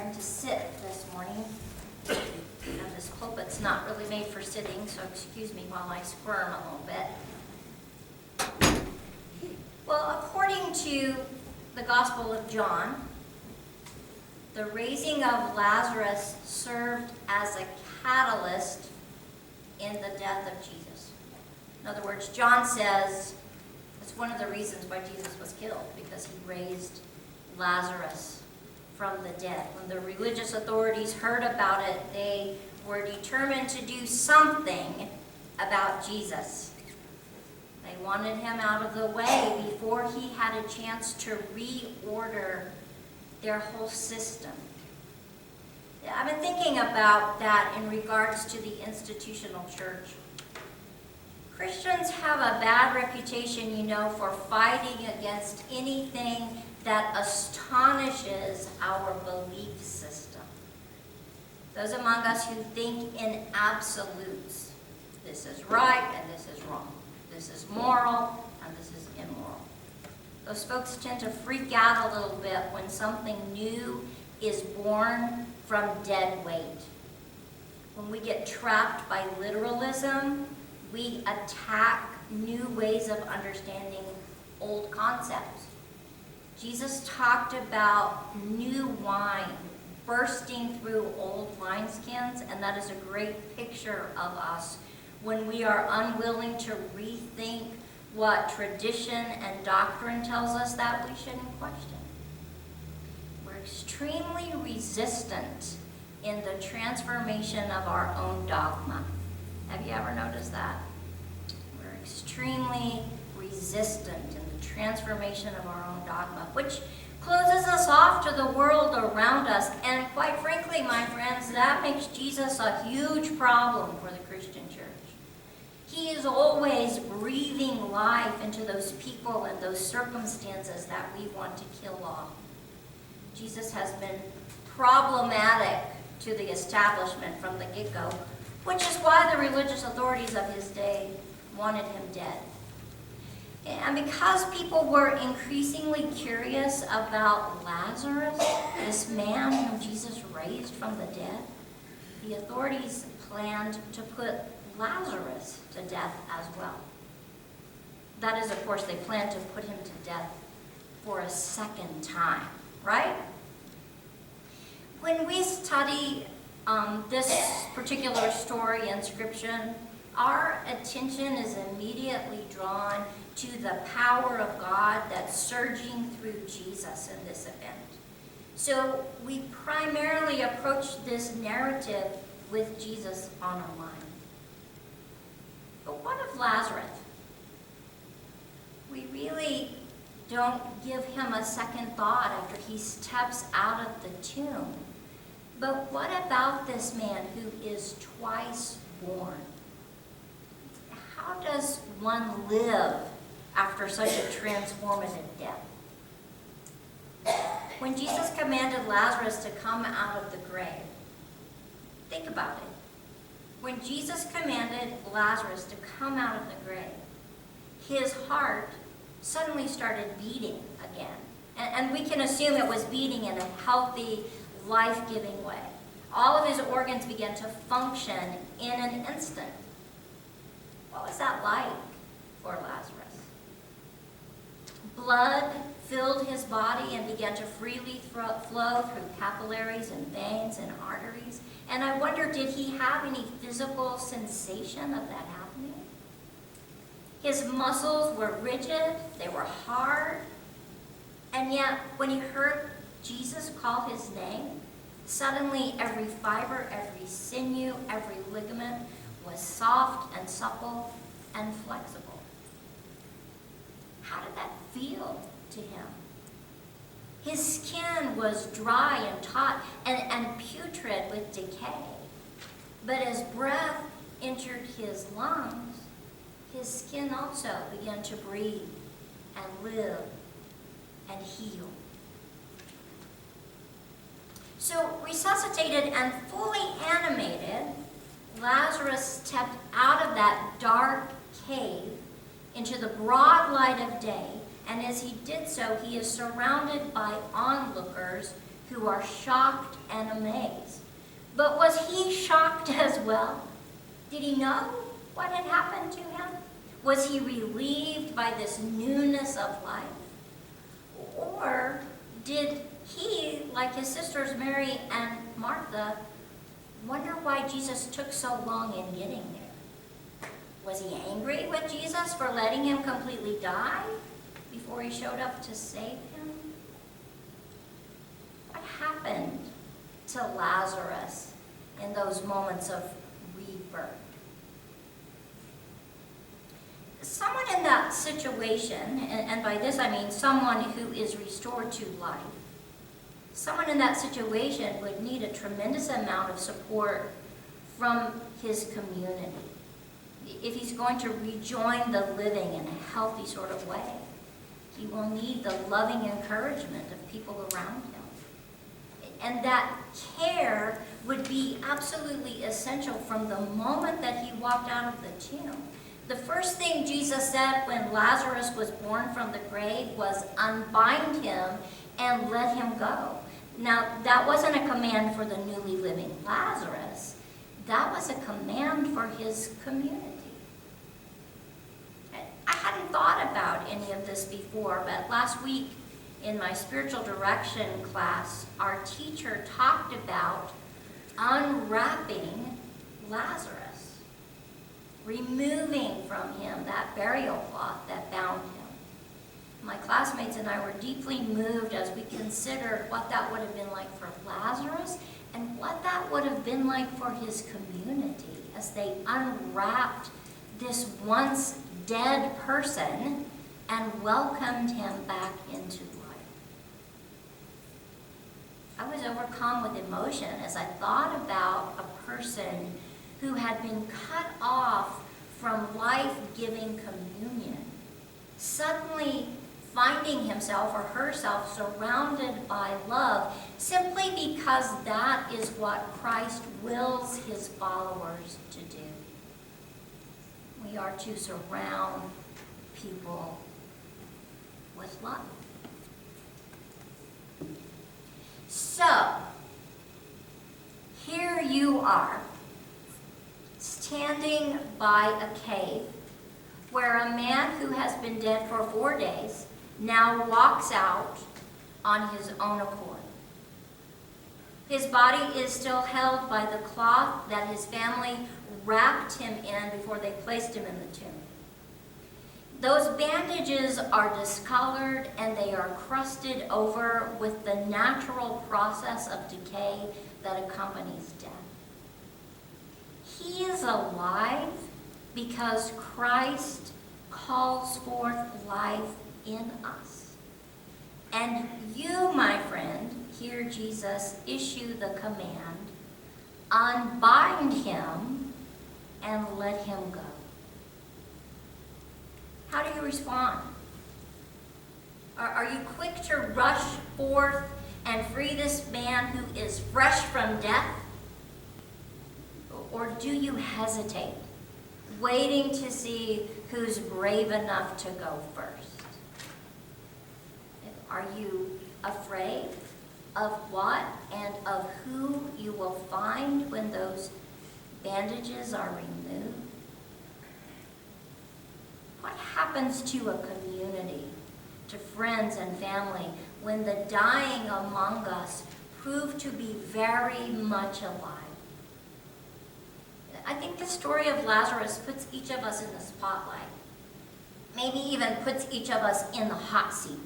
trying to sit this morning. And this pulpit's not really made for sitting, so excuse me while I squirm a little bit. Well, according to the Gospel of John, the raising of Lazarus served as a catalyst in the death of Jesus. In other words, John says it's one of the reasons why Jesus was killed, because he raised Lazarus from the dead. When the religious authorities heard about it, they were determined to do something about Jesus. They wanted him out of the way before he had a chance to reorder their whole system. I've been thinking about that in regards to the institutional church. Christians have a bad reputation, for fighting against anything that astonishes our belief system. Those among us who think in absolutes. This is right and this is wrong. This is moral and this is immoral. Those folks tend to freak out a little bit when something new is born from dead weight. When we get trapped by literalism, we attack new ways of understanding old concepts. Jesus talked about new wine bursting through old wineskins, and that is a great picture of us when we are unwilling to rethink what tradition and doctrine tells us that we shouldn't question. We're extremely resistant in the transformation of our own dogma. Have you ever noticed that? We're extremely resistant in the transformation of our own dogma, which closes us off to the world around us. And quite frankly, my friends, that makes Jesus a huge problem for the Christian church. He is always breathing life into those people and those circumstances that we want to kill off. Jesus has been problematic to the establishment from the get-go, which is why the religious authorities of his day wanted him dead. And because people were increasingly curious about Lazarus, this man whom Jesus raised from the dead, the authorities planned to put Lazarus to death as well. That is, of course, they planned to put him to death for a second time, right? When we study this particular story in Scripture, our attention is immediately drawn to the power of God that's surging through Jesus in this event. So we primarily approach this narrative with Jesus on our mind. But what of Lazarus? We really don't give him a second thought after he steps out of the tomb. But what about this man who is twice born? How does one live after such a transformative death? When Jesus commanded Lazarus to come out of the grave, think about it. When Jesus commanded Lazarus to come out of the grave, his heart suddenly started beating again. And we can assume it was beating in a healthy, life-giving way. All of his organs began to function in an instant. What was that like for Lazarus? Blood filled his body and began to freely flow through capillaries and veins and arteries. And I wonder, did he have any physical sensation of that happening? His muscles were rigid, they were hard, and yet when he heard Jesus call his name, suddenly every fiber, every sinew, every ligament was soft and supple and flexible. How did that feel to him? His skin was dry and taut and putrid with decay. But as breath entered his lungs, his skin also began to breathe and live and heal. So resuscitated and fully animated, Lazarus stepped out of that dark cave into the broad light of day, and as he did so, he is surrounded by onlookers who are shocked and amazed. But was he shocked as well? Did he know what had happened to him? Was he relieved by this newness of life? Or did he, like his sisters Mary and Martha, wonder why Jesus took so long in getting there? Was he angry with Jesus for letting him completely die before he showed up to save him? What happened to Lazarus in those moments of rebirth? Someone in that situation, and by this I mean someone who is restored to life, someone in that situation would need a tremendous amount of support from his community if he's going to rejoin the living in a healthy sort of way. He will need the loving encouragement of people around him. And that care would be absolutely essential from the moment that he walked out of the tomb. The first thing Jesus said when Lazarus was born from the grave was, "Unbind him and let him go." Now, that wasn't a command for the newly living Lazarus. That was a command for his community. I hadn't thought about any of this before, but last week in my spiritual direction class, our teacher talked about unwrapping Lazarus, removing from him that burial cloth that bound him. My classmates and I were deeply moved as we considered what that would have been like for Lazarus and what that would have been like for his community as they unwrapped this once dead person and welcomed him back into life. I was overcome with emotion as I thought about a person who had been cut off from life-giving communion, suddenly finding himself or herself surrounded by love simply because that is what Christ wills his followers to do. We are to surround people with love. So, here you are, standing by a cave where a man who has been dead for 4 days now walks out on his own accord. His body is still held by the cloth that his family wrapped him in before they placed him in the tomb. Those bandages are discolored and they are crusted over with the natural process of decay that accompanies death. He is alive because Christ calls forth life in us. And you, my friend, hear Jesus issue the command, unbind him and let him go. How do you respond? Are you quick to rush forth and free this man who is fresh from death? Or do you hesitate, waiting to see who's brave enough to go first? Are you afraid of what and of who you will find when those bandages are removed? What happens to a community, to friends and family, when the dying among us prove to be very much alive? I think the story of Lazarus puts each of us in the spotlight, maybe even puts each of us in the hot seat.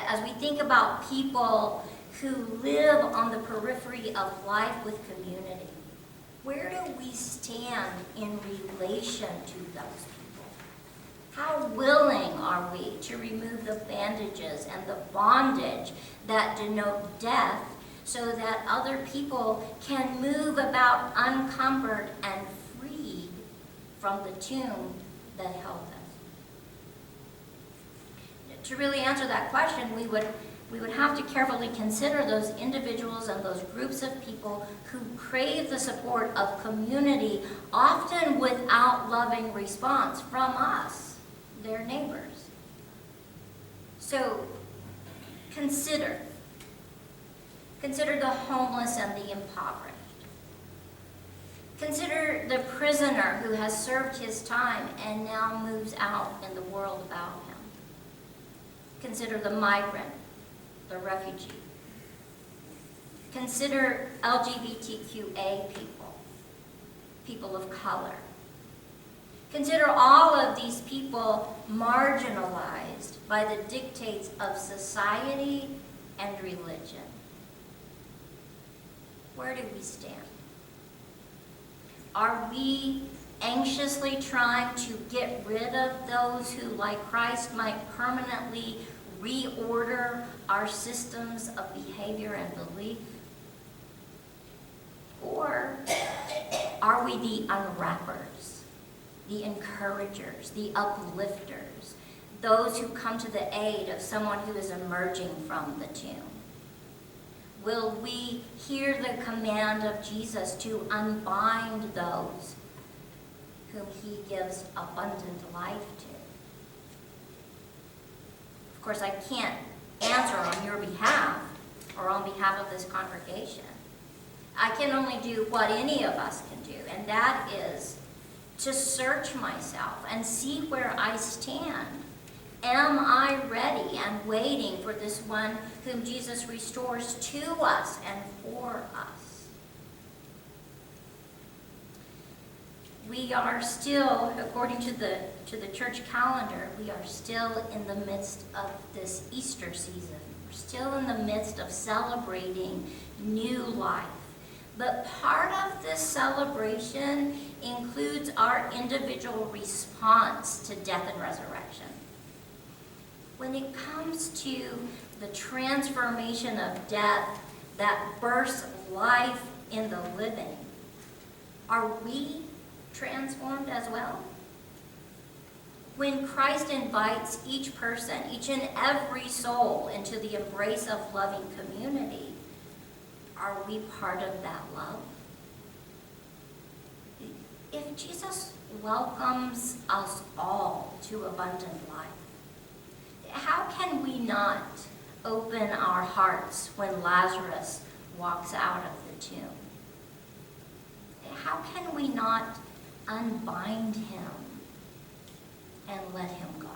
As we think about people who live on the periphery of life with community, where do we stand in relation to those people? How willing are we to remove the bandages and the bondage that denote death so that other people can move about unencumbered and freed from the tomb that held us? To really answer that question, we would have to carefully consider those individuals and those groups of people who crave the support of community, often without loving response from us, their neighbors. So consider, Consider the homeless and the impoverished. Consider the prisoner who has served his time and now moves out in the world about him. Consider the migrant, the refugee. Consider LGBTQA people, people of color. Consider all of these people marginalized by the dictates of society and religion. Where do we stand? Are we anxiously trying to get rid of those who, like Christ, might permanently reorder our systems of behavior and belief? Or are we the unwrappers, the encouragers, the uplifters, those who come to the aid of someone who is emerging from the tomb? Will we hear the command of Jesus to unbind those whom he gives abundant life to? Of course, I can't answer on your behalf or on behalf of this congregation. I can only do what any of us can do, and that is to search myself and see where I stand. Am I ready and waiting for this one whom Jesus restores to us and for us? We are still, according to the church calendar, we are still in the midst of this Easter season. We're still in the midst of celebrating new life. But part of this celebration includes our individual response to death and resurrection. When it comes to the transformation of death that bursts life in the living, are we transformed as well? When Christ invites each person, each and every soul, into the embrace of loving community, are we part of that love? If Jesus welcomes us all to abundant life, how can we not open our hearts when Lazarus walks out of the tomb? How can we not unbind him and let him go?